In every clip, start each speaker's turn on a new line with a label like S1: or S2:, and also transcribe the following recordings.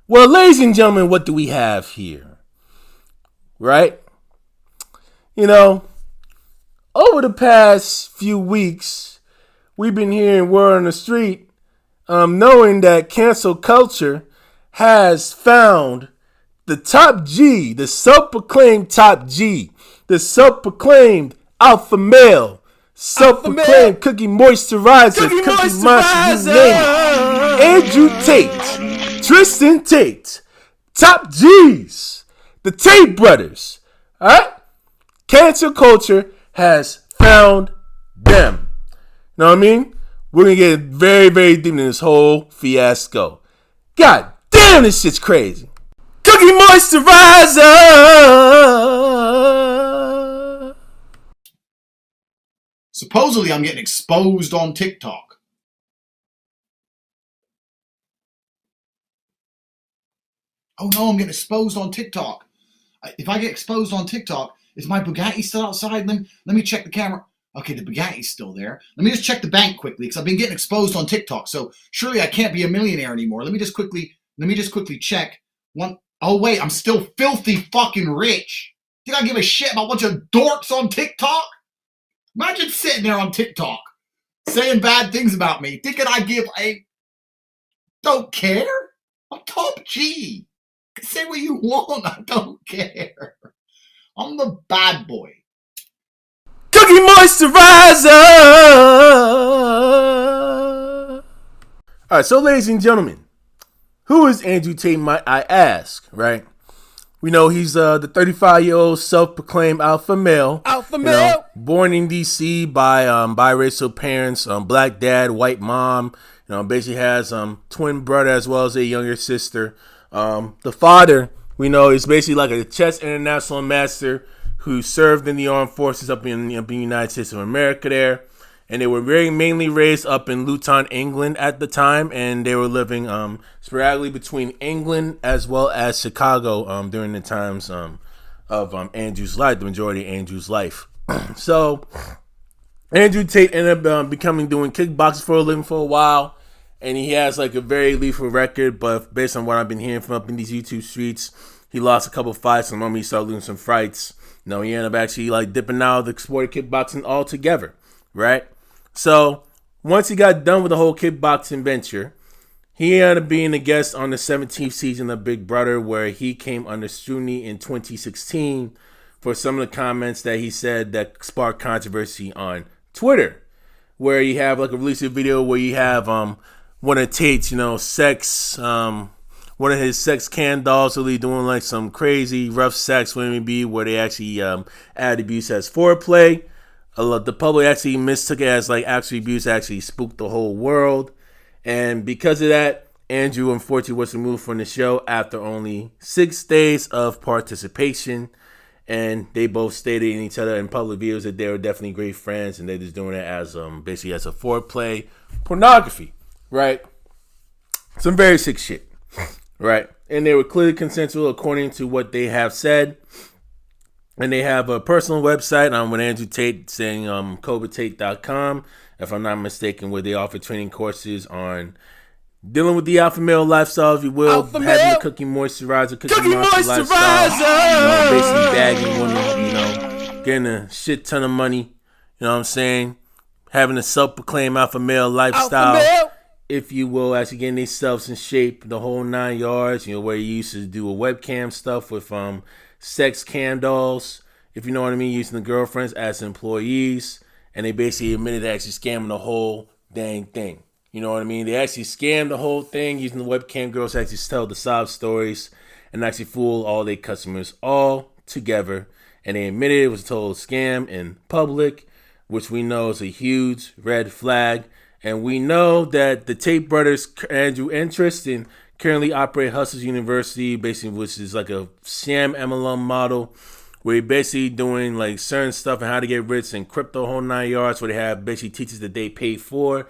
S1: Well, ladies and gentlemen, what do we have here? Right? You know, over the past few weeks, we've been hearing word on the street, knowing that cancel culture has found the top G, the self-proclaimed top G, the self-proclaimed alpha male, self-proclaimed cookie moisturizer, cookie monster, you name it. Andrew Tate, Tristan Tate, top G's, the Tate brothers. All right? Cancel culture has found them. You know what I mean? We're going to get very, very deep in this whole fiasco. God damn, this shit's crazy. Cookie moisturizer.
S2: Supposedly, I'm getting exposed on TikTok. Oh no, I'm getting exposed on TikTok. If I get exposed on TikTok, is my Bugatti still outside? Let me check the camera. Okay, the Bugatti's still there. Let me just check the bank quickly because I've been getting exposed on TikTok. So surely I can't be a millionaire anymore. Let me just quickly check. Oh wait, I'm still filthy fucking rich. Think I give a shit about a bunch of dorks on TikTok? Imagine sitting there on TikTok saying bad things about me, thinking I don't care. I'm top G. Say what you want. I don't care. I'm the bad boy.
S1: Cookie moisturizer. All right, so ladies and gentlemen, who is Andrew Tate, might I ask, right? We know he's the 35-year-old self-proclaimed alpha male. Born in D.C. by biracial parents, black dad, white mom. Basically has twin brother as well as a younger sister. The father, we know, is basically like a chess international master who served in the armed forces up in the United States of America there. And they were mainly raised up in Luton, England at the time, and they were living sporadically between England as well as Chicago during the times of Andrew's life, the majority of Andrew's life. So Andrew Tate ended up doing kickboxing for a living for a while, and he has like a very lethal record, but based on what I've been hearing from up in these YouTube streets, he lost a couple fights, and the moment he started losing some fights, he ended up actually like dipping out of the sport of kickboxing altogether, right? So once he got done with the whole kickboxing venture, he ended up being a guest on the 17th season of Big Brother, where he came under scrutiny in 2016 for some of the comments that he said that sparked controversy on Twitter, where you have like a release video where you have one of Tate's, sex, one of his sex can dolls really doing like some crazy rough sex with him, where they actually add abuse as foreplay. The public actually mistook it as like actual abuse, actually spooked the whole world. And because of that, Andrew unfortunately was removed from the show after only 6 days of participation. And they both stated in each other in public videos that they were definitely great friends, and they're just doing it as basically as a foreplay pornography, right? Some very sick shit, right? And they were clearly consensual according to what they have said. And they have a personal website with Andrew Tate saying cobatate.com, if I'm not mistaken, where they offer training courses on dealing with the alpha male lifestyle, if you will, having the cookie moisturizer, cookie monster lifestyle, basically bagging women, getting a shit ton of money, you know what I'm saying, having a self-proclaimed alpha male lifestyle, if you will, actually getting themselves in shape, the whole 9 yards, where you used to do a webcam stuff with sex cam dolls, if you know what I mean, using the girlfriends as employees, and they basically admitted to actually scamming the whole dang thing. You know what I mean? They actually scammed the whole thing using the webcam girls to actually tell the sob stories and actually fool all their customers all together. And they admitted it was a total scam in public, which we know is a huge red flag. And we know that the Tate brothers, Andrew and Tristan, currently operate Hustlers University, basically, which is like a sham MLM model, where you're basically doing like certain stuff and how to get rich and crypto whole 9 yards, where they have basically teachers that they pay for,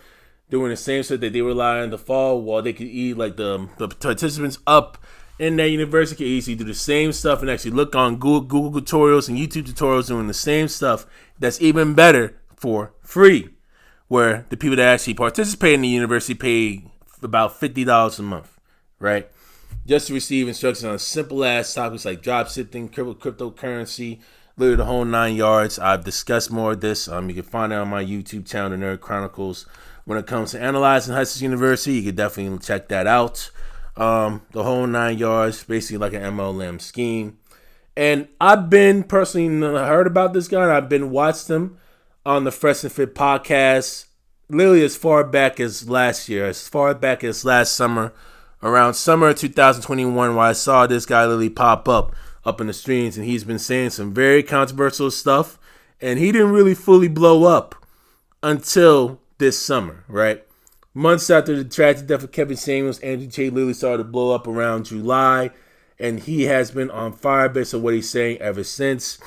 S1: doing the same stuff that they rely on the fall, while they could eat like the participants up in that university can easily do the same stuff and actually look on Google tutorials and YouTube tutorials doing the same stuff that's even better for free, where the people that actually participate in the university pay about $50 a month, right? just to receive instructions on simple ass topics like drop shipping, cryptocurrency, literally the whole 9 yards. I've discussed more of this. You can find it on my YouTube channel, The Nerd Chronicles. When it comes to analyzing Hustlers University, you can definitely check that out. The whole 9 yards, basically like an MLM scheme. And I've been personally heard about this guy, and I've been watched him on the Fresh and Fit podcast literally as far back as last year, as far back as last summer, around summer 2021, where I saw this guy literally pop up in the streams, and he's been saying some very controversial stuff, and he didn't really fully blow up until this summer, right? Months after the tragic death of Kevin Samuels, Andrew Tate literally started to blow up around July, and he has been on fire based on what he's saying ever since.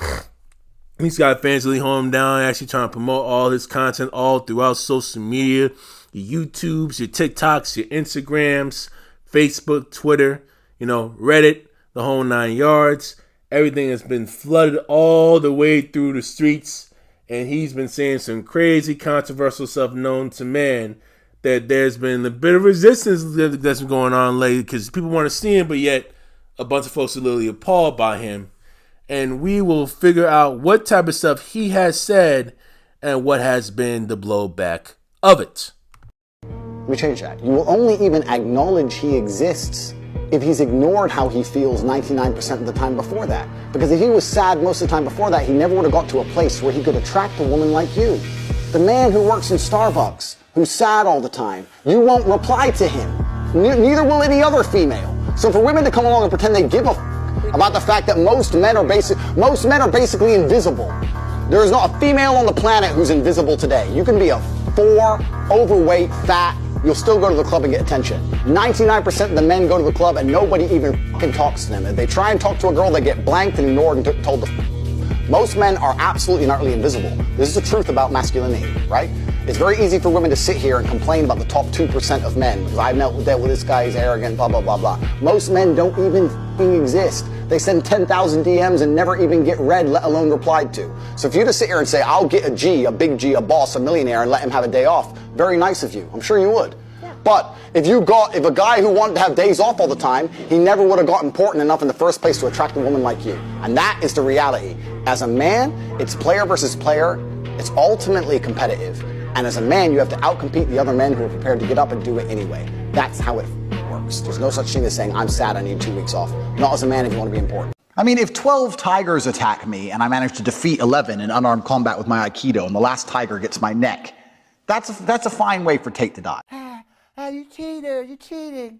S1: He's got fans really holding him down, actually trying to promote all his content all throughout social media, your YouTubes, your TikToks, your Instagrams, Facebook, Twitter, Reddit, the whole 9 yards. Everything has been flooded all the way through the streets, and he's been saying some crazy controversial stuff known to man that there's been a bit of resistance that's been going on lately because people want to see him, but yet a bunch of folks are literally appalled by him. And we will figure out what type of stuff he has said and what has been the blowback of it.
S3: Let me change that. You will only even acknowledge he exists if he's ignored how he feels 99% of the time before that. Because if he was sad most of the time before that, he never would have got to a place where he could attract a woman like you. The man who works in Starbucks, who's sad all the time, you won't reply to him. Neither will any other female. So for women to come along and pretend they give a about the fact that most men are basically invisible. There is not a female on the planet who's invisible today. You can be a 4, overweight, fat, you'll still go to the club and get attention. 99% of the men go to the club and nobody even fucking talks to them. If they try and talk to a girl, they get blanked and ignored and told to Most men are absolutely and utterly invisible. This is the truth about masculinity, right? It's very easy for women to sit here and complain about the top 2% of men, because I've dealt with this guy, he's arrogant, blah, blah, blah, blah. Most men don't even exist. They send 10,000 DMs and never even get read, let alone replied to. So if you just sit here and say, I'll get a G, a big G, a boss, a millionaire, and let him have a day off, very nice of you. I'm sure you would. Yeah. But if a guy who wanted to have days off all the time, he never would have got important enough in the first place to attract a woman like you. And that is the reality. As a man, it's player versus player. It's ultimately competitive. And as a man, you have to outcompete the other men who are prepared to get up and do it anyway. That's how it works. There's no such thing as saying, I'm sad, I need 2 weeks off. Not as a man if you want to be important.
S2: I mean, if 12 tigers attack me and I manage to defeat 11 in unarmed combat with my Aikido and the last tiger gets my neck, that's a fine way for Tate to die.
S4: You cheated, you cheated.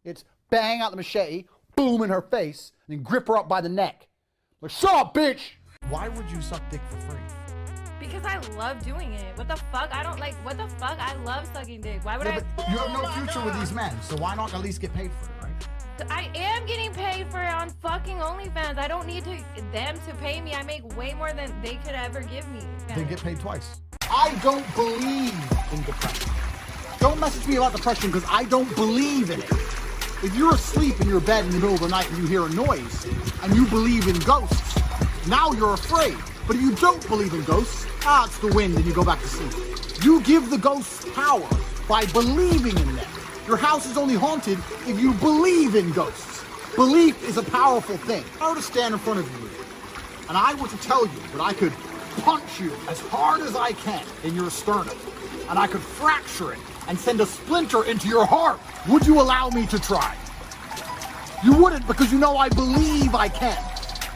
S4: It's bang out the machete, boom in her face, and then grip her up by the neck. Like, shut up, bitch! Why would you suck dick for free?
S5: Because I love doing it. What the fuck? What the fuck? I love sucking dick. Why would I?
S4: You have no future with these men, so why not at least get paid for it, right?
S5: I am getting paid for it on fucking OnlyFans. I don't need them to pay me. I make way more than they could ever give me.
S4: They get paid twice. I don't believe in depression. Don't message me about depression because I don't believe in it. If you're asleep in your bed in the middle of the night and you hear a noise and you believe in ghosts, now you're afraid. But if you don't believe in ghosts, it's the wind and you go back to sleep. You give the ghosts power by believing in them. Your house is only haunted if you believe in ghosts. Belief is a powerful thing. If I were to stand in front of you and I were to tell you that I could punch you as hard as I can in your sternum and I could fracture it and send a splinter into your heart, would you allow me to try? You wouldn't, because you know I believe I can.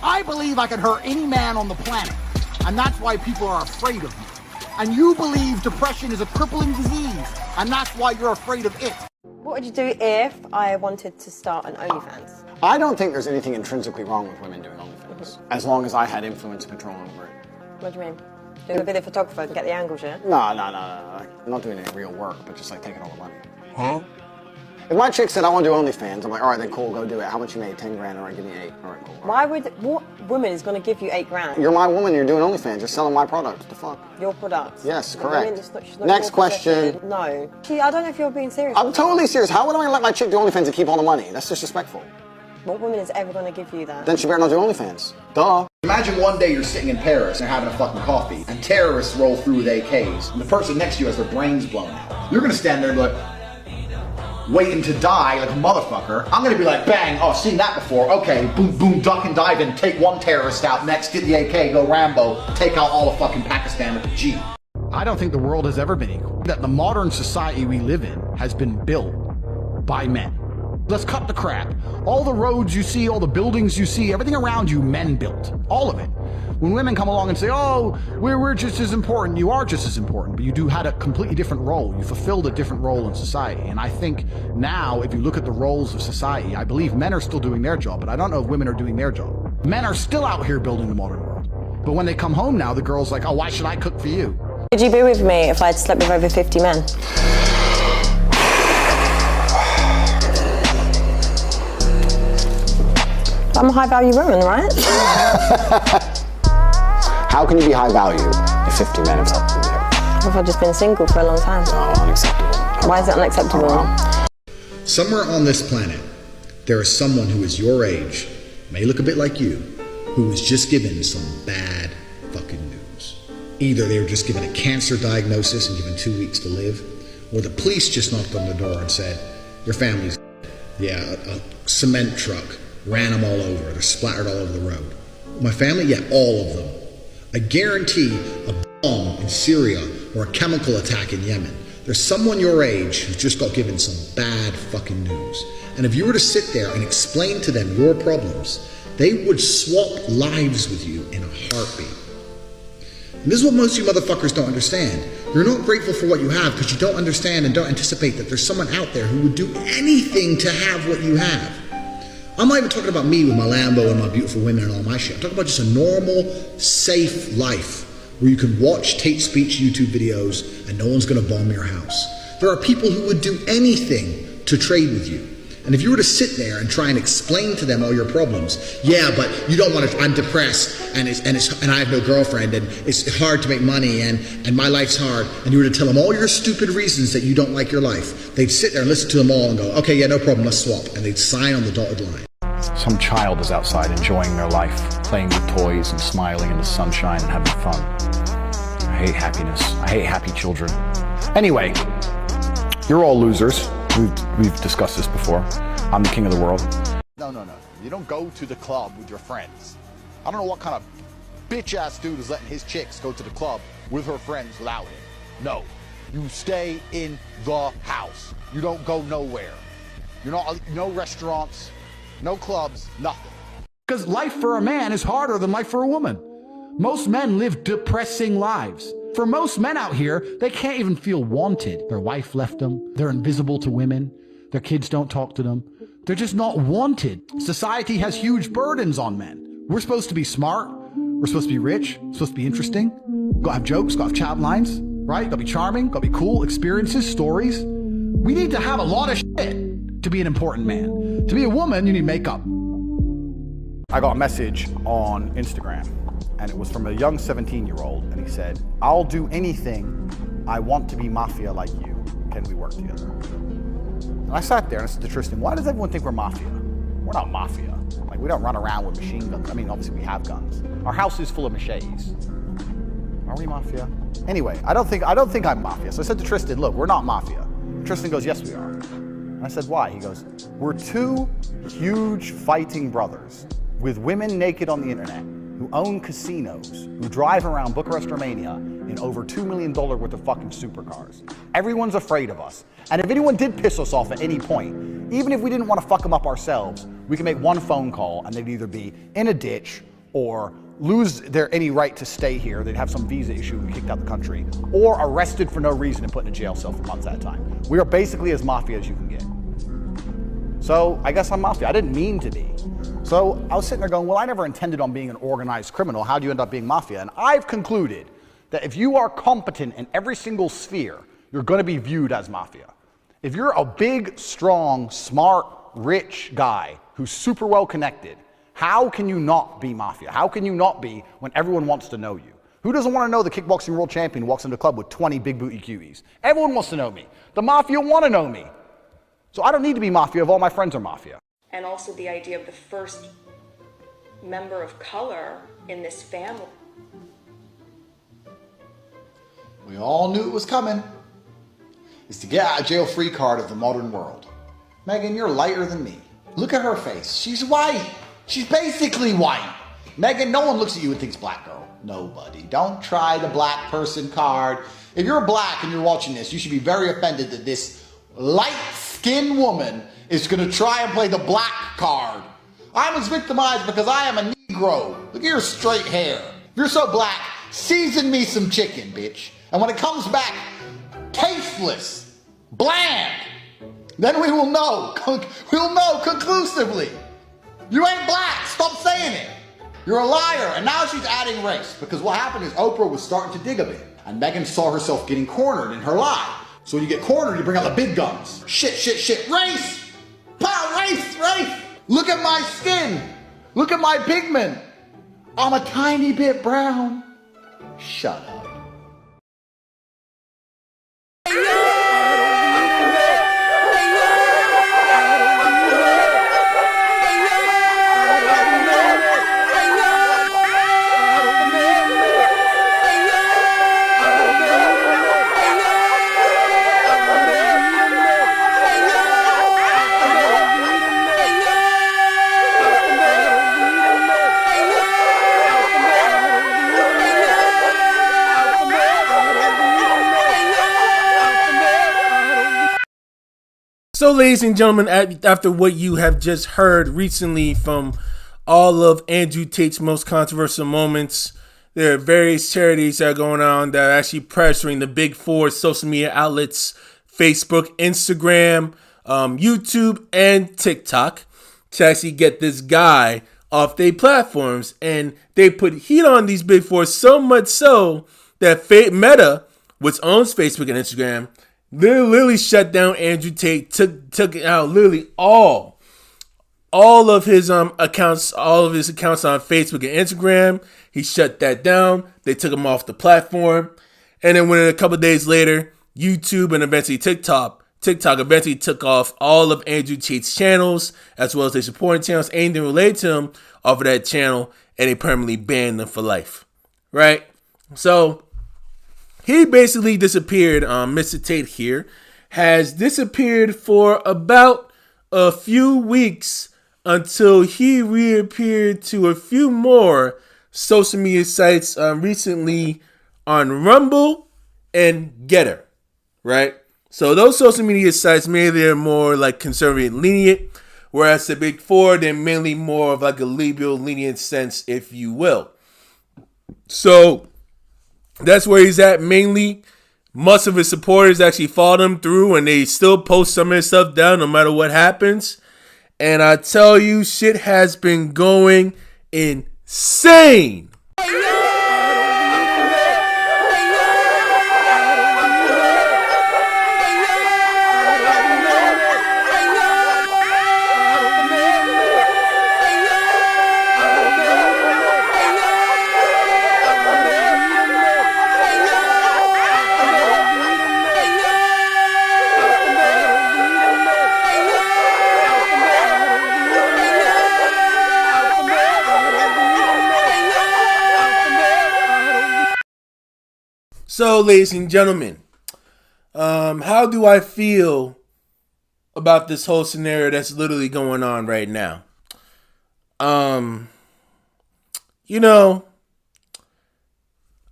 S4: I believe I could hurt any man on the planet, and that's why people are afraid of me. And you believe depression is a crippling disease, and that's why you're afraid of it.
S6: What would you do if I wanted to start an OnlyFans?
S3: I don't think there's anything intrinsically wrong with women doing OnlyFans, as long as I had influence and control over it.
S6: What do you mean? Doing a video photographer and get the angles, yeah?
S3: No. I'm not doing any real work, but just like taking all the money. Huh? If my chick said, I want to do OnlyFans, I'm like, all right, then cool, go do it. How much you made? 10 grand, all right, give me 8. All right, cool.
S6: What woman is going to give you 8 grand?
S3: You're my woman, you're doing OnlyFans, you're selling my product. What the fuck?
S6: Your product?
S3: Yes, correct.
S6: She's not
S3: Next question.
S6: No. I don't know if you're being serious.
S3: I'm totally serious. How would I let my chick do OnlyFans and keep all the money? That's disrespectful.
S6: What woman is ever going to give you that?
S3: Then she better not do OnlyFans. Duh.
S2: Imagine one day you're sitting in Paris and having a fucking coffee, and terrorists roll through with AKs, and the person next to you has their brains blown out. You're gonna stand there and be like,
S4: waiting to die like a motherfucker. I'm gonna be like, bang, oh, seen that before. Okay, boom, boom, duck and dive in, take one terrorist out, next get the AK, go Rambo, take out all of fucking Pakistan with the Jeep.
S7: I don't think the world has ever been equal. That the modern society we live in has been built by men. Let's cut the crap. All the roads you see, all the buildings you see, everything around you, men built. All of it. When women come along and say, oh, we're just as important, you are just as important, but you had a completely different role. You fulfilled a different role in society. And I think now, if you look at the roles of society, I believe men are still doing their job, but I don't know if women are doing their job. Men are still out here building the modern world. But when they come home now, the girl's like, oh, why should I cook for you?
S6: Would you be with me if I'd slept with over 50 men? I'm a high value woman, right?
S3: How can you be high value if 50 men have slept with you?
S6: If I've just been single for a long time.
S3: No, unacceptable.
S6: Why is it unacceptable?
S8: Somewhere on this planet, there is someone who is your age, may look a bit like you, who was just given some bad fucking news. Either they were just given a cancer diagnosis and given 2 weeks to live, or the police just knocked on the door and said, your family's dead. Yeah, a cement truck ran them all over. They're splattered all over the road. My family? Yeah, all of them. I guarantee a bomb in Syria or a chemical attack in Yemen. There's someone your age who just got given some bad fucking news. And if you were to sit there and explain to them your problems, they would swap lives with you in a heartbeat. And this is what most of you motherfuckers don't understand. You're not grateful for what you have because you don't understand and don't anticipate that there's someone out there who would do anything to have what you have. I'm not even talking about me with my Lambo and my beautiful women and all my shit. I'm talking about just a normal, safe life where you can watch Tate Speech YouTube videos and no one's gonna bomb your house. There are people who would do anything to trade with you. And if you were to sit there and try and explain to them all your problems, yeah, but you don't want to, I'm depressed and I have no girlfriend and it's hard to make money and my life's hard, and you were to tell them all your stupid reasons that you don't like your life, they'd sit there and listen to them all and go, okay, yeah, no problem, let's swap. And they'd sign on the dotted line.
S7: Some child is outside enjoying their life, playing with toys and smiling in the sunshine and having fun. I hate happiness. I hate happy children. Anyway, you're all losers. We've discussed this before. I'm the king of the world.
S4: No. You don't go to the club with your friends. I don't know what kind of bitch-ass dude is letting his chicks go to the club with her friends without him. No. You stay in the house. You don't go nowhere. You're not, no restaurants, no clubs, nothing.
S7: Because life for a man is harder than life for a woman. Most men live depressing lives. For most men out here, they can't even feel wanted. Their wife left them. They're invisible to women. Their kids don't talk to them. They're just not wanted. Society has huge burdens on men. We're supposed to be smart. We're supposed to be rich. We're supposed to be interesting. Gotta have jokes, gotta have chat lines, right? Gotta be charming, gotta be cool, experiences, stories. We need to have a lot of shit to be an important man. To be a woman, you need makeup. I got a message on Instagram, and it was from a young 17-year-old, and he said, I'll do anything. I want to be mafia like you. Can we work together? And I sat there and I said to Tristan, why does everyone think we're mafia? We're not mafia. Like, we don't run around with machine guns. I mean, obviously we have guns. Our house is full of machetes. Are we mafia? Anyway, I don't think I'm mafia. So I said to Tristan, look, we're not mafia. Tristan goes, yes, we are. And I said, why? He goes, we're two huge fighting brothers with women naked on the internet, who own casinos, who drive around Bucharest, Romania in over $2 million worth of fucking supercars. Everyone's afraid of us. And if anyone did piss us off at any point, even if we didn't want to fuck them up ourselves, we can make one phone call and they'd either be in a ditch or lose their any right to stay here. They'd have some visa issue and be kicked out of the country, or arrested for no reason and put in a jail cell for months at a time. We are basically as mafia as you can get. So I guess I'm mafia. I didn't mean to be. So I was sitting there going, well, I never intended on being an organized criminal. How do you end up being mafia? And I've concluded that if you are competent in every single sphere, you're going to be viewed as mafia. If you're a big, strong, smart, rich guy who's super well connected, how can you not be mafia? How can you not be when everyone wants to know you? Who doesn't want to know the kickboxing world champion who walks into the club with 20 big booty cuties? Everyone wants to know me. The mafia want to know me. So I don't need to be mafia if all my friends are mafia.
S9: And also the idea of the first member of color in this family.
S4: We all knew it was coming. It's the get out of jail free card of the modern world. Megan, you're lighter than me. Look at her face. She's white. She's basically white. Megan, no one looks at you and thinks black girl. Nobody. Don't try the black person card. If you're black and you're watching this, you should be very offended that this light-skinned woman is going to try and play the black card. I'm as victimized because I am a Negro. Look at your straight hair. If you're so black, season me some chicken, bitch. And when it comes back tasteless, bland, then we will know. We'll know conclusively. You ain't black. Stop saying it. You're a liar. And now she's adding race. Because what happened is Oprah was starting to dig a bit. And Megan saw herself getting cornered in her lie. So when you get cornered, you bring out the big guns. Shit, shit, shit. Race! Pow, race, race! Look at my skin. Look at my pigment. I'm a tiny bit brown. Shut up.
S1: So, ladies and gentlemen, after what you have just heard recently from all of Andrew Tate's most controversial moments, there are various charities that are going on that are actually pressuring the big four social media outlets, Facebook, Instagram, YouTube, and TikTok, to actually get this guy off their platforms. And they put heat on these big four so much so that Meta, which owns Facebook and Instagram, they literally shut down Andrew Tate, took out literally all of his accounts, all of his accounts on Facebook and Instagram. He shut that down. They took him off the platform. And then when a couple of days later, YouTube and eventually TikTok eventually took off all of Andrew Tate's channels, as well as their supporting channels, anything related to him off of that channel, and they permanently banned them for life. Right? So he basically disappeared. Mr. Tate here has disappeared for about a few weeks until he reappeared to a few more social media sites recently on Rumble and Getter, right? So those social media sites, maybe they're more like conservative lenient, whereas the big four, they're mainly more of like a liberal lenient sense, if you will. So that's where he's at mainly. Most of his supporters actually follow him through, and they still post some of his stuff down no matter what happens. And I tell you, shit has been going insane. So, ladies and gentlemen, how do I feel about this whole scenario that's literally going on right now? You know,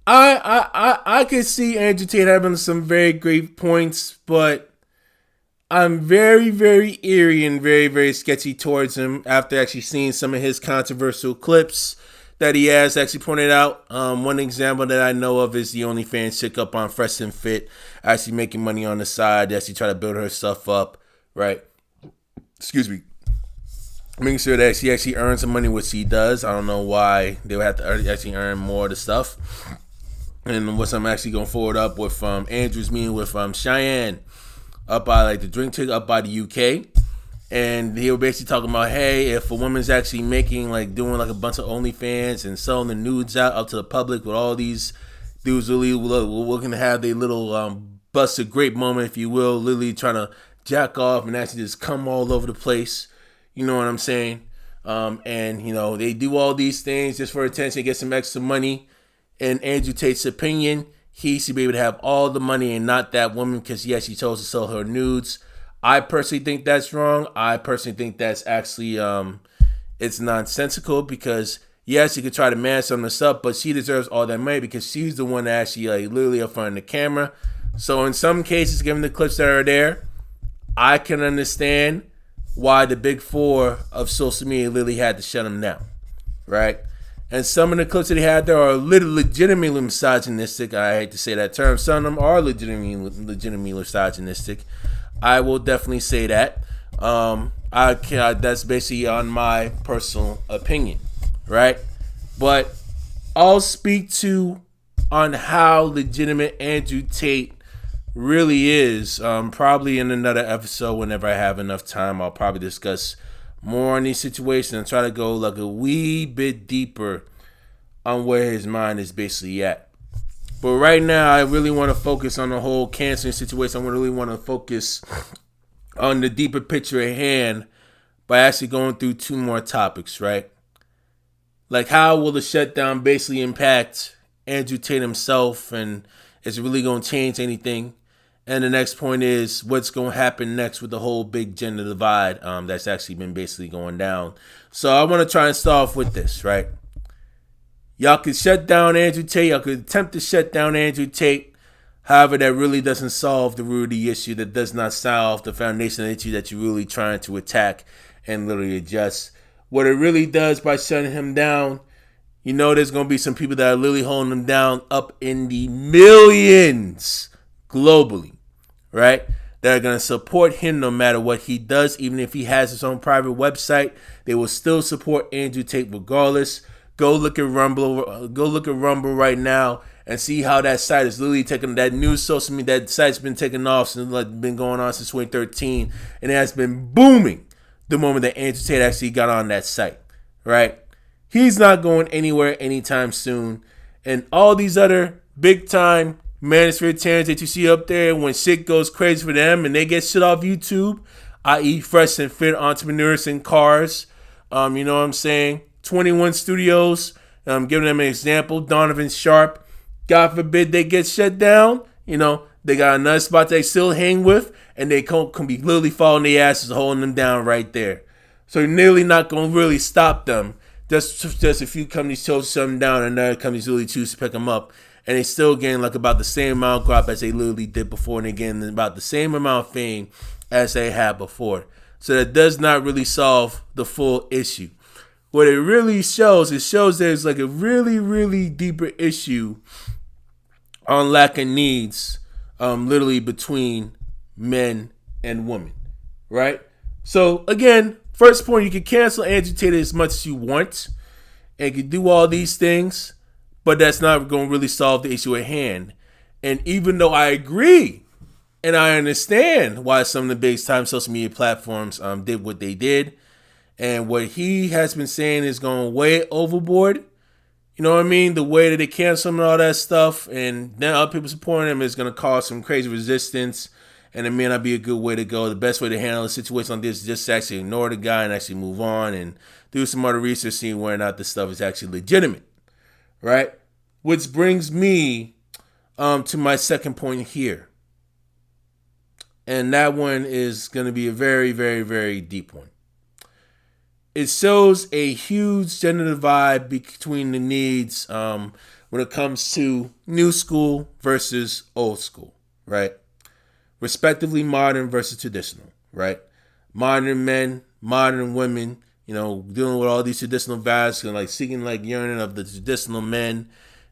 S1: I could see Andrew Tate having some very great points, but I'm very, very eerie and very, very sketchy towards him after actually seeing some of his controversial clips that he has actually pointed out. One example that I know of is the OnlyFans chick up on Fresh and Fit, actually making money on the side, actually try to build her stuff up, right? Excuse me. Making sure that she actually earns some money, which she does. I don't know why they would have to actually earn more of the stuff. And what's I'm actually going forward up with Andrew's meeting with Cheyenne up by like the drink chick up by the UK. And he was basically talking about, hey, if a woman's actually making, like, doing, like, a bunch of OnlyFans and selling the nudes out to the public with all these dudes really looking to have their little busted grape moment, if you will, literally trying to jack off and actually just come all over the place. You know what I'm saying? And, you know, they do all these things just for attention, get some extra money. In Andrew Tate's opinion, he should be able to have all the money and not that woman because, yes, she chose to sell her nudes. I personally think that's wrong. I personally think that's actually it's nonsensical because yes, you could try to man some of this up, but she deserves all that money because she's the one that actually like literally up front of the camera. So in some cases, given the clips that are there, I can understand why the big four of social media literally had to shut him down, right? And some of the clips that he had there are legitimately misogynistic. I hate to say that term. Some of them are legitimately misogynistic. I will definitely say that. That's basically on my personal opinion, right? But I'll speak to on how legitimate Andrew Tate really is. Probably in another episode, whenever I have enough time, I'll probably discuss more on these situations and try to go like a wee bit deeper on where his mind is basically at. But right now, I really want to focus on the whole cancer situation. I really want to focus on the deeper picture at hand by actually going through two more topics, right? Like, how will the shutdown basically impact Andrew Tate himself, and is it really going to change anything? And the next point is what's going to happen next with the whole big gender divide that's actually been basically going down. So I want to try and start off with this, right? Y'all could shut down Andrew Tate. Y'all could attempt to shut down Andrew Tate. However, that really doesn't solve the root of the issue. That does not solve the foundation of the issue that you're really trying to attack and literally adjust. What it really does by shutting him down, you know there's going to be some people that are literally holding him down up in the millions globally, right? That are going to support him no matter what he does. Even if he has his own private website, they will still support Andrew Tate regardless. Go look at Rumble. Go look at Rumble right now and see how that site is literally taking that new social media. That site's been taking off since been going on since 2013, and it has been booming the moment that Andrew Tate actually got on that site, right? He's not going anywhere anytime soon, and all these other big time manosphere terrors that you see up there when shit goes crazy for them and they get shit off YouTube, i.e. Fresh and Fit Entrepreneurs in Cars, you know what I'm saying? 21 Studios, giving them an example. Donovan Sharp, God forbid they get shut down. You know, they got another spot they still hang with, and they can be literally following their asses, holding them down right there. So you're nearly not going to really stop them. Just a few companies chose to shut them down, and other companies really choose to pick them up. And they still gain like about the same amount of crop as they literally did before, and they gain about the same amount of fame as they had before. So that does not really solve the full issue. What it really shows, there's like a really, really deeper issue on lack of needs, literally between men and women, right? So again, first point, you can cancel Andrew Tate as much as you want, and you can do all these things, but that's not going to really solve the issue at hand. And even though I agree and I understand why some of the big time social media platforms did what they did, and what he has been saying is going way overboard. You know what I mean? The way that they cancel him and all that stuff, and then other people supporting him is going to cause some crazy resistance, and it may not be a good way to go. The best way to handle a situation like this is just to actually ignore the guy and actually move on and do some other research, seeing whether or not this stuff is actually legitimate, right? Which brings me to my second point here. And that one is going to be a very, very, very deep one. It shows a huge gender divide between the needs when it comes to new school versus old school, right? Respectively modern versus traditional, right? Modern men, modern women, you know, dealing with all these traditional values and like seeking like yearning of the traditional men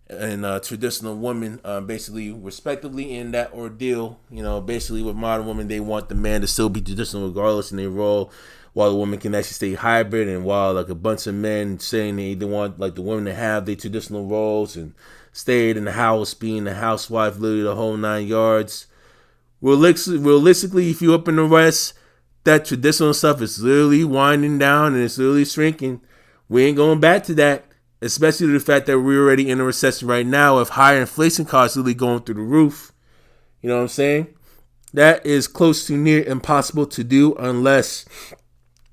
S1: and traditional women, basically respectively in that ordeal. You know, basically with modern women, they want the man to still be traditional regardless in their role, while the woman can actually stay hybrid, and while like a bunch of men saying they want like the women to have their traditional roles and stay in the house, being the housewife, literally the whole 9 yards. Realistically, if you're up in the West, that traditional stuff is literally winding down and it's literally shrinking. We ain't going back to that, especially the fact that we're already in a recession right now with higher inflation costs really going through the roof. You know what I'm saying? That is close to near impossible to do unless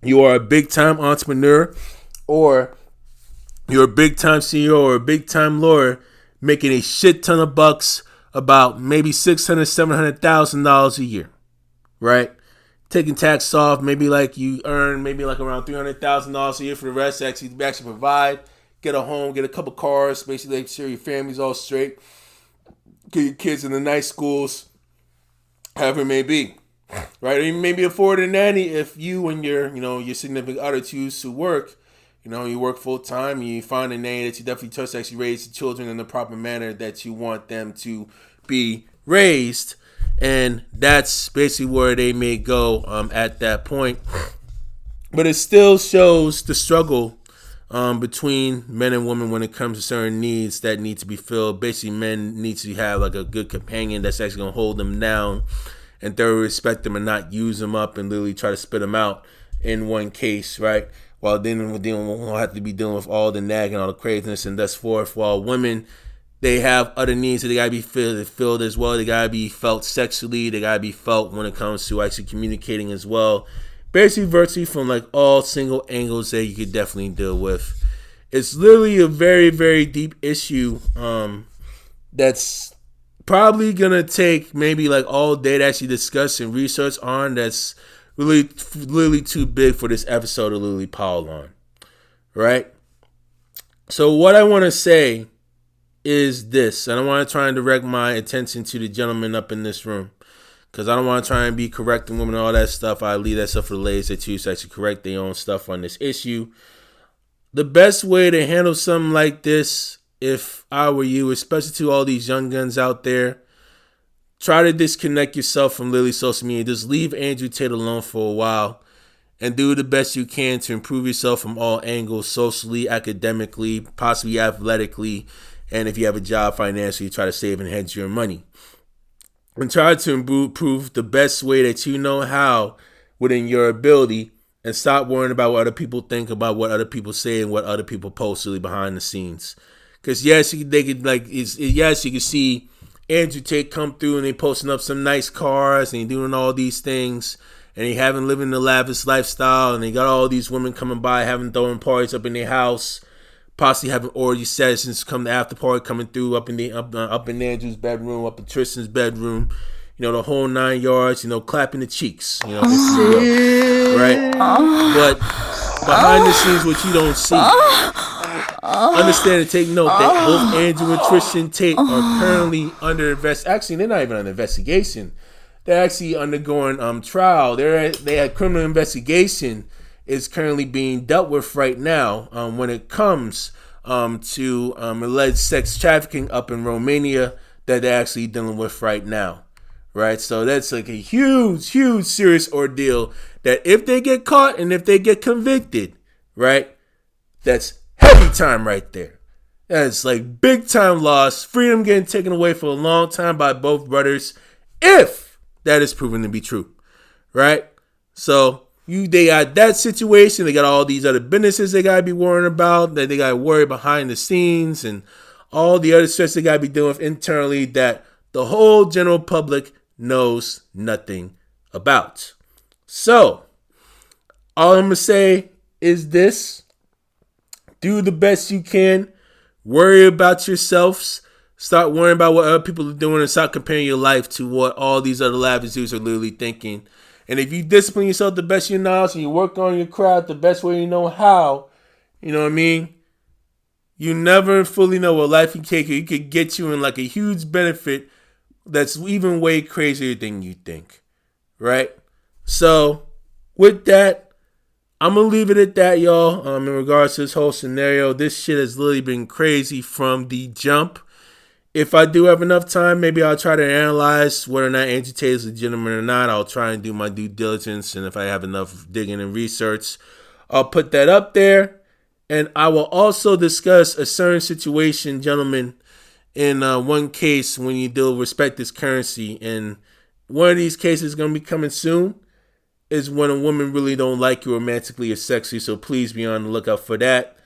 S1: you are a big-time entrepreneur or you're a big-time CEO or a big-time lawyer making a shit ton of bucks, about maybe $600,000, $700,000 a year, right? taking tax off. Maybe like you earn maybe like around $300,000 a year for the rest. Actually provide, get a home, get a couple cars, basically make sure your family's all straight, get your kids in the nice schools, however it may be. Right? Or you maybe afford a nanny if you and your significant other choose to work. You work full time and you find a nanny that you definitely trust to actually raise the children in the proper manner that you want them to be raised. And that's basically where they may go at that point. But it still shows the struggle between men and women when it comes to certain needs that need to be filled. Basically, men need to have like a good companion that's actually going to hold them down and thoroughly respect them and not use them up and literally try to spit them out in one case, right? While then we'll have to be dealing with all the nagging, all the craziness, and thus forth. While women, they have other needs that they gotta be filled as well. They gotta be felt sexually. They gotta be felt when it comes to actually communicating as well. Basically, virtually from like all single angles that you could definitely deal with. It's literally a very, very deep issue that's probably gonna take maybe like all day to actually discuss and research on. That's really too big for this episode to literally pile on, right? So what I want to say is this, and I want to try and direct my attention to the gentlemen up in this room, because I don't want to try and be correcting women and all that stuff. I leave that stuff for the ladies that choose to actually correct their own stuff on this issue. The best way to handle something like this, if I were you, especially to all these young guns out there, try to disconnect yourself from literally social media. Just leave Andrew Tate alone for a while and do the best you can to improve yourself from all angles, socially, academically, possibly athletically, and if you have a job financially, try to save and hedge your money. And try to improve the best way that you know how within your ability, and stop worrying about what other people think, about what other people say, and what other people post really behind the scenes. Because yes, you can see Andrew Tate come through and they posting up some nice cars and he doing all these things and he having living the lavish lifestyle and they got all these women coming by having throwing parties up in their house, possibly having orgy sessions, come the after party coming through up in Andrew's bedroom, up in Tristan's bedroom, the whole 9 yards, clapping the cheeks, right? But behind the scenes, what you don't see. Understand and take note that both Andrew and Tristan Tate are currently under actually they're not even under investigation. They're actually undergoing trial. They had criminal investigation is currently being dealt with right now when it comes to alleged sex trafficking up in Romania that they're actually dealing with right now. Right? So that's like a huge, huge serious ordeal that if they get caught and if they get convicted, right, that's heavy time right there. That's like big time loss. Freedom getting taken away for a long time by both brothers, if that is proven to be true, right? So they got that situation. They got all these other businesses they gotta be worrying about. That they gotta worry behind the scenes and all the other stress they gotta be dealing with internally that the whole general public knows nothing about. So all I'm gonna say is this. Do the best you can. Worry about yourselves. Start worrying about what other people are doing and stop comparing your life to what all these other lavish dudes are literally thinking. And if you discipline yourself the best you know and you work on your craft the best way you know how, you know what I mean? You never fully know what life can take you. It could get you in like a huge benefit that's even way crazier than you think. Right? So, with that, I'm going to leave it at that, y'all. In regards to this whole scenario, this shit has literally been crazy from the jump. If I do have enough time, maybe I'll try to analyze whether or not Andrew Tate is legitimate or not. I'll try and do my due diligence, and if I have enough digging and research, I'll put that up there. And I will also discuss a certain situation, gentlemen, in one case when you deal with respect this currency. And one of these cases is going to be coming soon. Is when a woman really don't like you romantically or sexually, so please be on the lookout for that.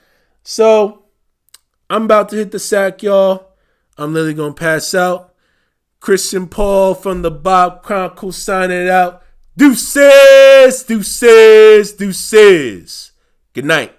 S1: So, I'm about to hit the sack, y'all. I'm literally going to pass out. Christian Paul from the Bob Chronicle signing it out. Deuces, deuces, deuces. Good night.